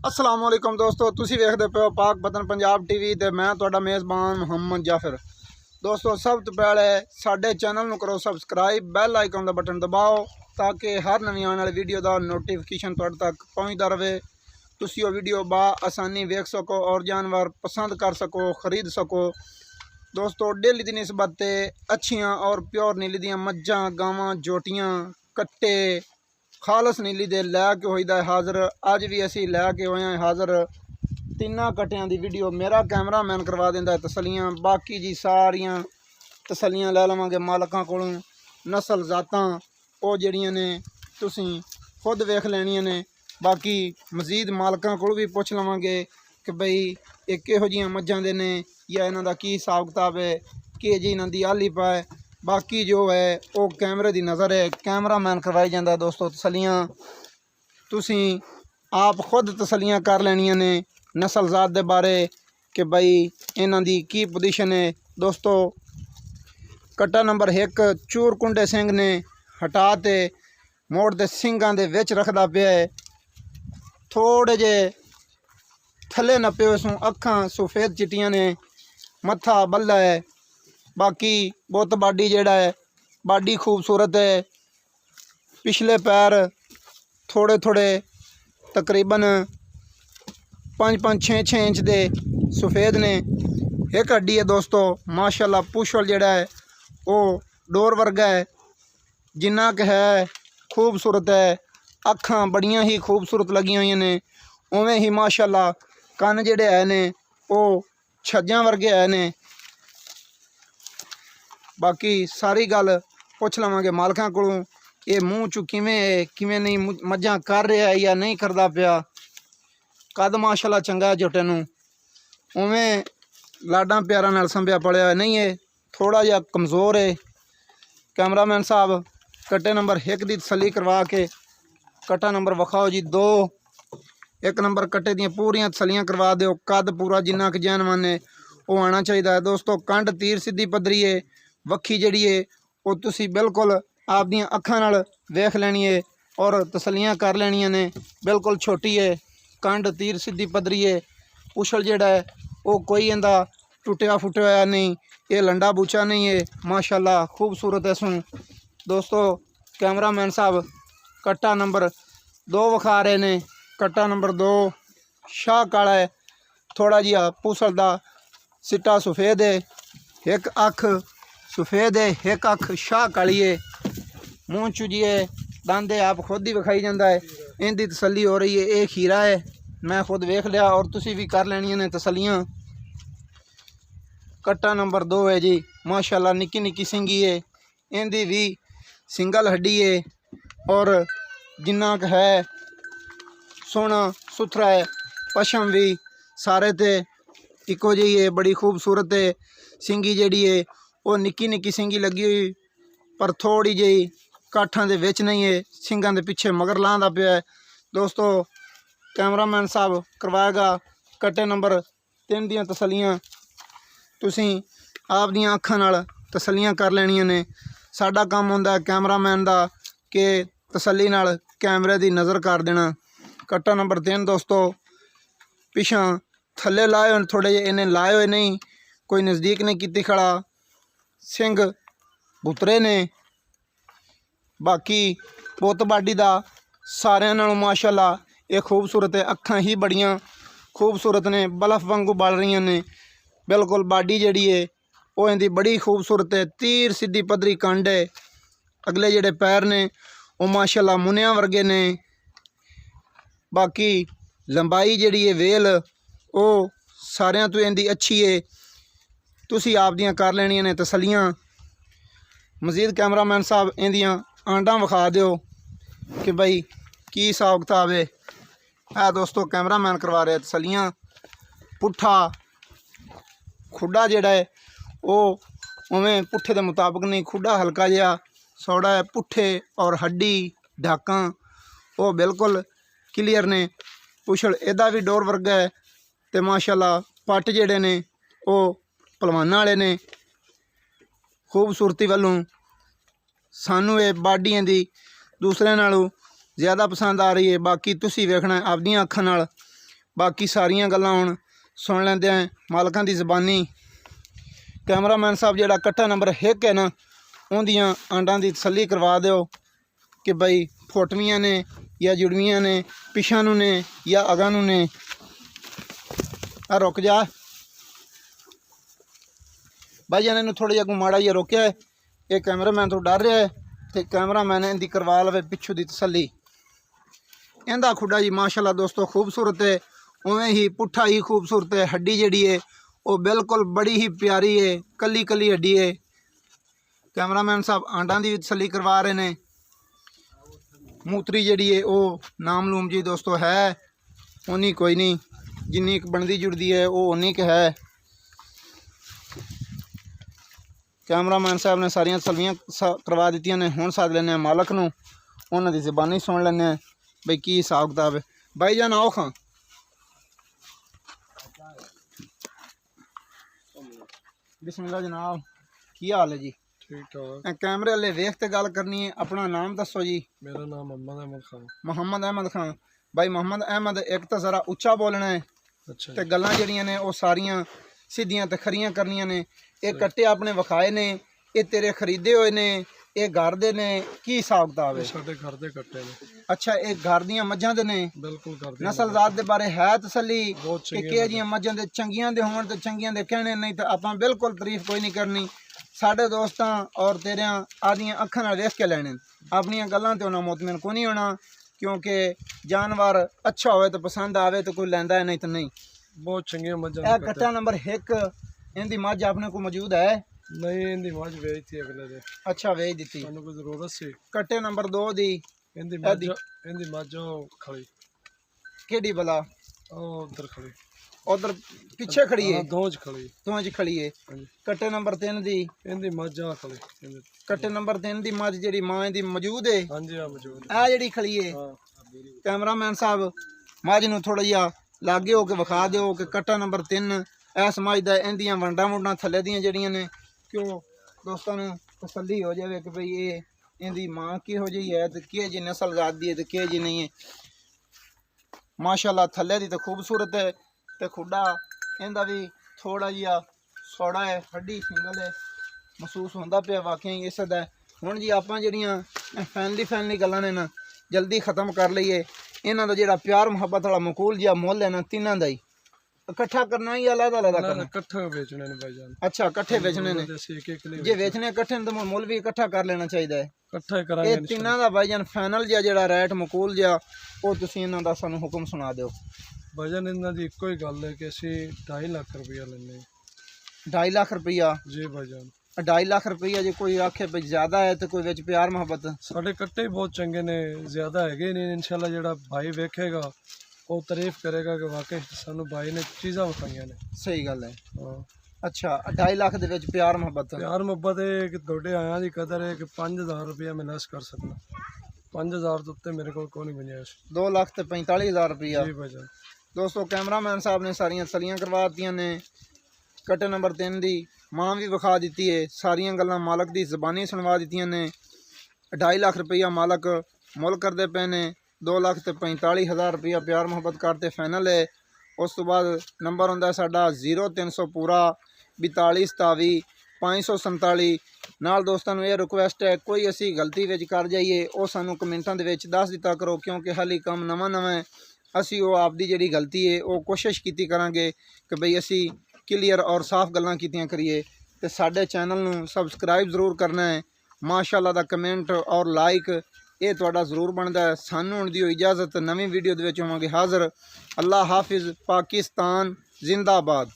अस्सलाम वालेकुम दोस्तों, तुसी वेखदे पे हो पाक वतन पंजाब टीवी ते मैं तुहाडा मेज़बान मुहम्मद जाफर। दोस्तों सब तो पहले साडे चैनल नूं करो सबसक्राइब, बैल आइकन दा बटन दबाओ ताकि हर नवीं आने वाली वीडियो दा नोटिफिकेशन तुहाडे तक पहुँचता रहे। तुसी वो वीडियो बा आसानी वेख सको और जानवर पसंद कर सको, खरीद सको। दोस्तों डेली की निस्बत ते अच्छियाँ और प्योर नीली दियाँ मज्जां, गावां, जोटियाँ, कट्टे खालस नीली दे लैके होईदा हाज़र। अज भी असी लैके होए हैं हाज़र तिन्ना कट्टियां दी वीडियो मेरा कैमरा मैन करवा देंदा है तसलियां। बाकी जी सारियां तसलियां लै लवांगे मालकां कोलों। नस्ल जातां वो जड़ियां ने तुसीं खुद वेख लैनियां ने। बाकी मजीद मालकां कोलों भी पुछ लवांगे कि बई ये किहो जिहियां मज्जां दे ने या इन्हां दा की हिसाब किताब है, कि जी इन्हां दी आली पाए। बाकी जो है वो कैमरे की नज़र है, कैमरा मैन करवाई जाता है। दोस्तों तसलियां तुसी आप खुद तसलियां कर लैनियां ने नस्ल जात दे बारे कि बई इन्हां दी की पोजीशन है। दोस्तों कट्टा नंबर 1 चूर कुंडे सिंह ने हटा ते मोड़ दे सिंगां दे विच रखदा पिया है। थोड़े जे थले नपे उसू अखां सफेद चिट्टियां ने, मत्था बल्ला है। बाकी बुत बाडी जेड़ा है बाडी खूबसूरत है। पिछले पैर थोड़े थोड़े तकरीबन 5-5, 6-6 इंच दे सफेद ने। एक हड्डी है दोस्तों माशाल्लाह, पुछल जेड़ा है वो डोर वर्गा है, जिन्ना क है खूबसूरत है। अखां बड़ियां ही खूबसूरत लगियां हुई ने, उवें ही माशाल्लाह कन जेड़े है ने वो छज्जां वर्गे है ने। बाकी सारी गल पुछ लवांगे मालकां कोलों, ये मूँह चू किवें है, किवें नहीं मज्जां कर रहा है या नहीं करदा पिया। कद माशाल्लाह चंगा है झोटे नूं, उवें लाडां प्यारां नाल संभिया पलिया नहीं है, थोड़ा जिहा कमज़ोर है। कैमरामैन साहब कट्टे नंबर 1 की तसली करवा के कट्टा नंबर विखाओ जी 2। 1 नंबर कट्टे दियां पूरियां तसलियां करवा दो। कद पूरा जिन्ना क जैनवन है वो आना चाहिए है। दोस्तों कंड तीर सीधी पद्धरी है, वक्खी जड़ी है वो तुसी बिल्कुल आप दियां अखां नाल वेख लैनी है और तसलियां कर लैनियां ने। बिल्कुल छोटी है, कंड तीर सीधी पद्धरी है। पुछल जेड़ा है वो कोई इंदा टुटिया फुटिया होया नहीं, ये लंडा बूचा नहीं है, माशाल्लाह खूबसूरत है सूं। दोस्तों कैमरामैन साहब कट्टा नंबर 2 विखा रहे ने। कट्टा नंबर 2 शाह काला है, थोड़ा जिहा पूसल दा सिट्टा सफेद है। एक अख सफेद है, एक अख शाह काली है। मूँह चुजिए दांदे आप खुद ही विखाई जाता है, इनकी तसली हो रही है। एक खीरा है, मैं खुद वेख लिया और तुसी भी कर लैनियां ने तसलियां। कट्टा नंबर 2 है जी माशाल्लाह, निक्की निक्की सिंगी है, इनकी भी सिंगल हड्डी है और जिन्ना क है सोहना सुथरा है। पशम भी सारे ते इको जी है, बड़ी खूबसूरत है। सिंगी जड़ी है वो निक्की निक्की सिंगी लगी हुई, पर थोड़ी जी काठां दे विच नहीं है, सिंगां दे पिछे मगर लांदा पिया है। दोस्तों कैमरामैन साहब करवाएगा कट्टे नंबर 3 दियां तसलियां। तुसीं आप दियां अखां नाल तसलियां कर लैनियां ने। साडा काम हुंदा है कैमरामैन दा कि तसली नाल कैमरे दी नज़र कर देना। कट्टा नंबर 3 दोस्तों पिछां थल्ले लाए हुए थोड़े जे, इन्हें लाए हुए नहीं, कोई नज़दीक नहीं कीती खड़ा। सिंग बुतरे ने। बाकी बुत बाडी दा सारियां नालों माशाल्लाह ये खूबसूरत है। अखां ही बड़ियां खूबसूरत ने, बलफ वांगू बल रही ने। बिल्कुल बाडी जड़ी है वो इनकी बड़ी खूबसूरत है, तीर सीधी पद्धरी कंड है। अगले जेड़े पैर ने वो माशाल्लाह मुनिया वर्गे ने। बाकी लंबाई जड़ी है वेल वो सारियां तो इनकी अच्छी है। तुसी आप दियां कर लैनियां ने तसलियां। मजीद कैमरामैन साहब इंदियां आंडां विखा दो कि बई की हिसाब किताब है। दोस्तों कैमरामैन करवा रहे तसलियां। पुट्ठा खुडा जेड़ा है वो उवें पुट्ठे के मुताबिक नहीं, खुडा हल्का जिहा सौड़ा है। पुट्ठे और हड्डी ढाकां वो बिल्कुल क्लीयर ने। पुछल एदा भी डोर वर्गा है तो माशाल्लाह पट जेड़े ने वो पलवाना वाले ने। खूबसूरती वालों सानू ये बाडियां दी दूसरे नालों ज़्यादा पसंद आ रही है। बाकी तुसी वेखना अपनियां अखां नाल बाकी सारियां गल्लां हुण सुन लैंदे हैं मालकां दी ज़बानी। कैमरामैन साहब जिहड़ा कट्टा नंबर 1 है ना उहदियां आंडां दी तसल्ली करवा दिओ कि बई फोटवियां ने या जुड़वियां ने, पिछां नूं ने या अगां नूं ने। आ रुक जा भाई जान, इन्हूं थोड़ा जिहा माड़ा जिहा रोकिया है, ये कैमरामैन तो डर रहा है तो कैमरामैन इहदी करवा लवे पिछू दी तसल्ली। इहदा खुडा जी माशाअल्लाह दोस्तों खूबसूरत है, उवें ही पुट्ठा ही खूबसूरत है। हड्डी जिहड़ी है वो बिल्कुल बड़ी ही प्यारी है, कली कली हड्डी है। कैमरामैन साहब आंडां दी तसल्ली करवा रहे ने। मूतरी जिहड़ी है वो नामलूम जी दोस्तों है, उन्नी कोई नहीं, जिन्नी बनदी जुड़दी है वो उन्नी क है। कैमरामैन साहब ने सारियां तसल्लियां करवा दित्तियां ने। हुण सद लैने मालक नूं, उन्हां दी ज़बानी सुन लैने बई की हिसाब किताब है। भाई जान आओ खां। बिस्मिल्लाह जनाब, की हाल है जी? ठीक ठाक। कैमरे वाले वेख ते गल करनी है। अपना नाम दसो जी। मेरा नाम मोहम्मद अहमद खान। मोहम्मद अहमद खान। भाई मोहम्मद अहमद, एक तो ज़रा उच्चा बोलना है अच्छा ते गल्लां जेहड़ियां ने वो सारियां सीधियां ते खरियां करनियां ने। ये कट्टे आपने विखाए ने, ये तेरे खरीदे हुए ने, ये घर दे ने, की हिसाब किताब है? साडे घर दे कट्टे ने। अच्छा, ये घर दियां मझां दे ने? बिल्कुल घर दे। नस्ल जात दे बारे है तसल्ली बहुत कि चंगी किह जियां मझां दे चंगियां दे होण ते चंगियां दे कहने, नहीं तो आपां बिल्कुल तारीफ कोई नहीं करनी। साडे दोस्तां और तेरियां आदियां अखां नाल वेख के लैणे, अपनियां गल्लां ते उन्हां मुतमिन कोई नहीं होना, क्योंकि जानवर अच्छा होवे तो पसंद आवे तो कोई लैंदा है, नहीं तो नहीं। बहुत चंगी मज्जां ए कट्टा नंबर 1 इहदी मझ अपने को मौजूद है? नहीं, इहदी मझ वेच थी अगले दे। अच्छा, वेच दित्ती। सानू कोई जरूरत सी। कट्टे नंबर 2 दी इहदी मझ खड़ी केड़ी भला? ओ उधर खड़ी, उधर पीछे खड़ी है? दोज खड़ी। दोज खड़ी है। कट्टे नंबर 3 दी? इहदी मझ खड़ी। कट्टे नंबर 3 दी मझ जेहड़ी मां दी मौजूद है? हां जी, हां मौजूद। आ जेहड़ी खड़ी है? कैमरामैन साहब मझ नूं थोड़ा जिहा लागे हो के विखा दिओ कि कट्टा नंबर 3 इस मझ दा इहदियां वंडां वुंडां थल्ले दियां जेहड़ियां ने, क्यों दोस्तां नूं तसल्ली हो जावे कि भई ये इहदी मां किहो जी है ते किह जी नस्ल जात दी है ते किह जी नहीं है। माशाअल्लाह थल्ले दी तो खूबसूरत है ते खुडा इहदा भी थोड़ा जिहा सौड़ा है, हड्डी सिंगल है, महसूस होंदा पिया वाकई इस दा। हुण जी आपां जेहड़ियां फैमिली गल्लां ने ना जल्दी ख़त्म कर लईए। इन्हां दा जिहड़ा प्यार मुहब्बत वाला मकूल जिहा मुੱਲ है ना तिन्हां दा ही इकट्ठा करना ही अलग अलग करना? इकट्ठे बेचने ने भाईजान। अच्छा, इकट्ठे बेचने ने। जे बेचने इकट्ठे तो मुੱਲ भी इकट्ठा कर लेना चाहिए है। इकट्ठा करांगे ये तिन्हां दा भाईजान फाइनल जिहा रेट मकूल जिहा वो तुसीं इन्हां दा सानूं हुक्म सुना दिओ। भाईजान इन्हां दी इक्को ही गल है कि असीं 2.5 लाख रुपया लैने। 2.5 लाख रुपया? जी भाईजान। 2.5 लाख रुपया जे कोई आखे भाई ज़्यादा है तो कोई विच प्यार मुहब्बत? साढ़े कट्टे ही बहुत चंगे ने, ज़्यादा है नहीं। इंशाल्लाह जिहड़ा भाई वेखेगा वो तारीफ करेगा कि वाकई सानू भाई ने चीज़ां विखाईयां ने। सही गल है। हाँ। अच्छा, 2.5 लाख दे विच प्यार मुहब्बत? प्यार मुहब्बत है कि थोड़े आयां दी कदर है कि 5,000 रुपया मैं लैस कर सकना। 5,000 तो उत्ते मेरे को कोई नहीं गुंजाइश। 2,45,000 रुपया? जी भाईजान। दोस्तों कैमरामैन साहब ने सारियां तसल्लियां करवा दित्तियां ने। कट्टे नंबर 3 दी मां भी विखा दी है, सारियां गल्लां मालक दी ज़बानी सुनवा दित्तियां ने। 2.5 लाख रुपया मालक मुੱਲ करते पे ने। 2,45,000 रुपया प्यार मुहब्बत करते फाइनल है। उस तो बाद नंबर होंदा साडा 0300 पूरा 42 27 547 नाल। दोस्तों ये रिक्वेस्ट है कोई असी गलती विच कर जाइए वो सानू कमेंटां दे विच दस दिता करो, क्योंकि हाली काम नवां है। असी वो आपदी जिहड़ी गलती है वो कोशिश कीती करांगे कि बई असी क्लीयर और साफ गल्लां कीतियां करिए। ते साडे चैनल नूं सबसक्राइब जरूर करना है। माशाअल्लाह दा कमेंट और लाइक ये तुहाडा जरूर बनदा है। सानू हुण दिओ इजाज़त, नवीं वीडियो दे विच होवांगे हाज़र। अल्लाह हाफिज़। पाकिस्तान जिंदाबाद।